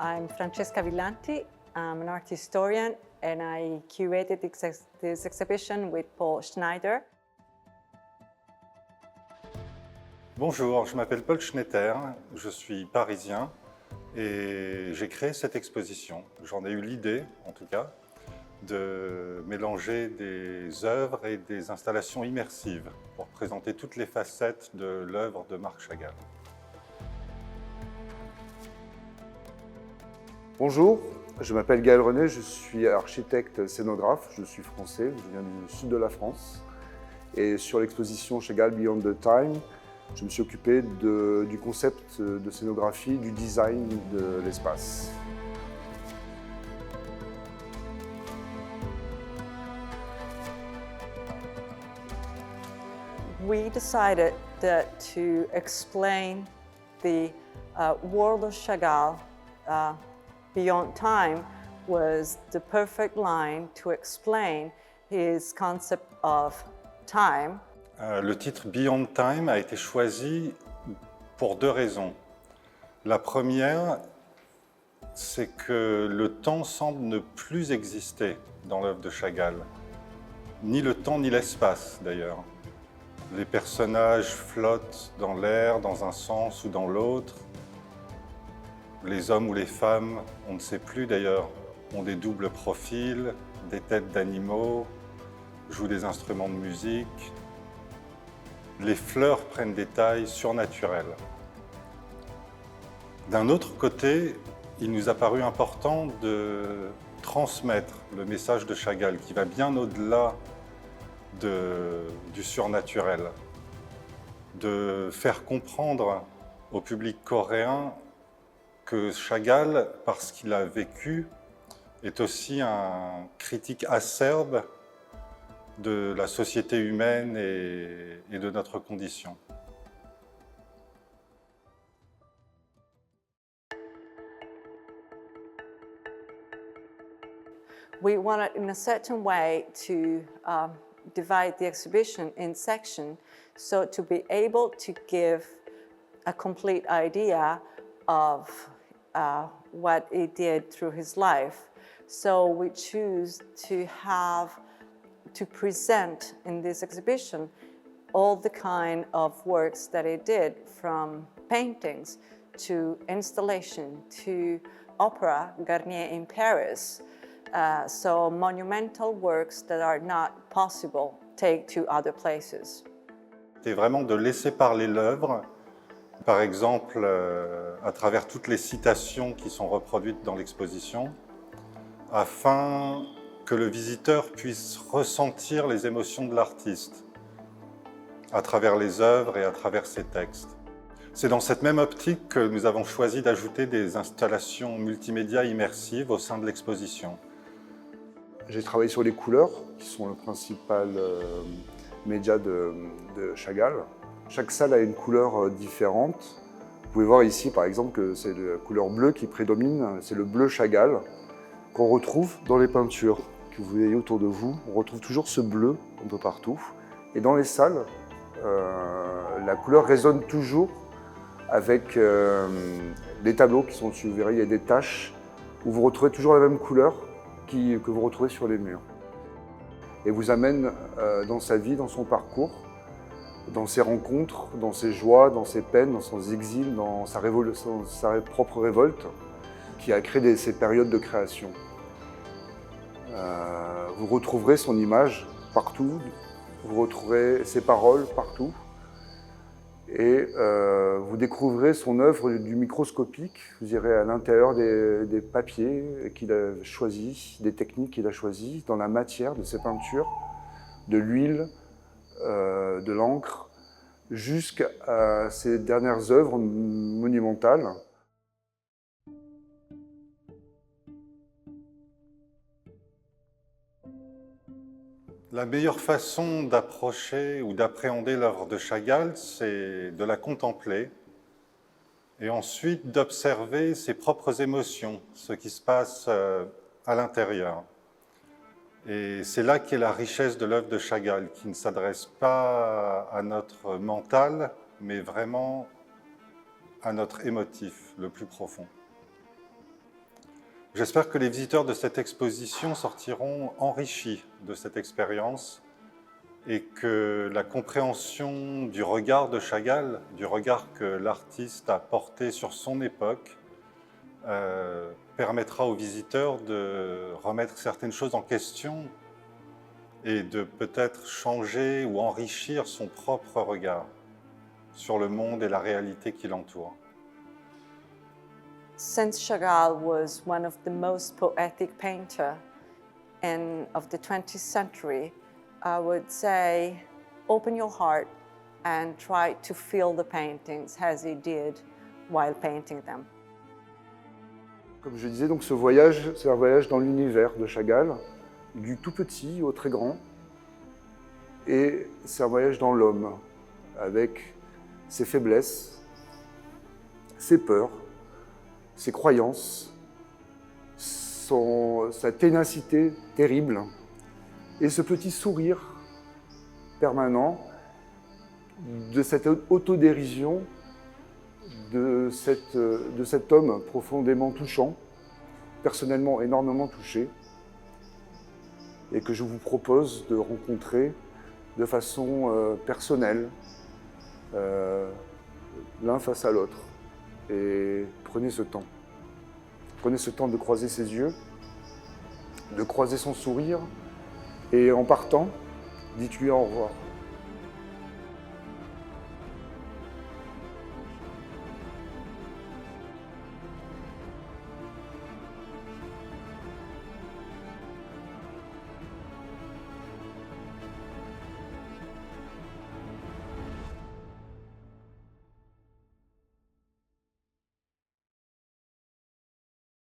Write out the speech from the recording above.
I'm Francesca Villanti. I'm an art historian and I curated this exhibition with Paul Schneider. Bonjour, je m'appelle Paul Schneider, je suis parisien et j'ai créé cette exposition. J'en ai eu l'idée, en tout cas, de mélanger des œuvres et des installations immersives pour présenter toutes les facettes de l'œuvre de Marc Chagall. Bonjour, je m'appelle Gaël René, je suis architecte scénographe, je suis français, je viens du sud de la France. Et sur l'exposition Chagall Beyond the Time, je me suis occupé du concept de scénographie, du design de l'espace. We decided that to explain the world of Chagall beyond time was the perfect line to explain his concept of time. Le titre Beyond Time a été choisi pour deux raisons. La première, c'est que le temps semble ne plus exister dans l'œuvre de Chagall. Ni le temps ni l'espace d'ailleurs. Les personnages flottent dans l'air, dans un sens ou dans l'autre. Les hommes ou les femmes, on ne sait plus d'ailleurs, ont des doubles profils, des têtes d'animaux, jouent des instruments de musique. Les fleurs prennent des tailles surnaturelles. D'un autre côté, il nous a paru important de transmettre le message de Chagall qui va bien au-delà du surnaturel, de faire comprendre au public coréen que Chagall, parce qu'il a vécu, est aussi un critique acerbe de la société humaine et de notre condition. We wanted in a certain way to divide the exhibition in sections so to be able to give a complete idea of what he did through his life. So we choose to present in this exhibition all the kind of works that he did, from paintings to installation to opera Garnier in Paris. So monumental works that are not possible take to other places. C'est vraiment de laisser parler l'œuvre, par exemple à travers toutes les citations qui sont reproduites dans l'exposition, afin que le visiteur puisse ressentir les émotions de l'artiste à travers les œuvres et à travers ses textes. C'est dans cette même optique que nous avons choisi d'ajouter des installations multimédia immersives au sein de l'exposition. J'ai travaillé sur les couleurs, qui sont le principal média de Chagall. Chaque salle a une couleur différente. Vous pouvez voir ici, par exemple, que c'est la couleur bleue qui prédomine, c'est le bleu Chagall, qu'on retrouve dans les peintures que vous voyez autour de vous. On retrouve toujours ce bleu un peu partout. Et dans les salles, la couleur résonne toujours avec les tableaux qui sont dessus. Vous verrez, il y a des taches où vous retrouvez toujours la même couleur que vous retrouvez sur les murs. Et vous amène dans sa vie, dans son parcours, dans ses rencontres, dans ses joies, dans ses peines, dans son exil, dans sa propre révolte, qui a créé ces périodes de création. Vous retrouverez son image partout, vous retrouverez ses paroles partout, et vous découvrirez son œuvre du microscopique. Vous irez à l'intérieur des papiers qu'il a choisis, des techniques qu'il a choisies, dans la matière de ses peintures, de l'huile, de l'encre, jusqu'à ses dernières œuvres monumentales. La meilleure façon d'approcher ou d'appréhender l'œuvre de Chagall, c'est de la contempler et ensuite d'observer ses propres émotions, ce qui se passe à l'intérieur. Et c'est là qu'est la richesse de l'œuvre de Chagall, qui ne s'adresse pas à notre mental, mais vraiment à notre émotif le plus profond. J'espère que les visiteurs de cette exposition sortiront enrichis de cette expérience et que la compréhension du regard de Chagall, du regard que l'artiste a porté sur son époque, permettra aux visiteurs de remettre certaines choses en question et de peut-être changer ou enrichir son propre regard sur le monde et la réalité qui l'entoure. Since Chagall was one of the most poetic painters of the 20th century, I would say open your heart and try to feel the paintings as he did while painting them. Comme je disais, donc ce voyage, c'est un voyage dans l'univers de Chagall, du tout petit au très grand. Et c'est un voyage dans l'homme, avec ses faiblesses, ses peurs, ses croyances, sa ténacité terrible, et ce petit sourire permanent de cette autodérision de cet homme profondément touchant, personnellement énormément touché, et que je vous propose de rencontrer de façon personnelle, l'un face à l'autre. Et prenez ce temps. Prenez ce temps de croiser ses yeux, de croiser son sourire, et en partant, dites-lui au revoir.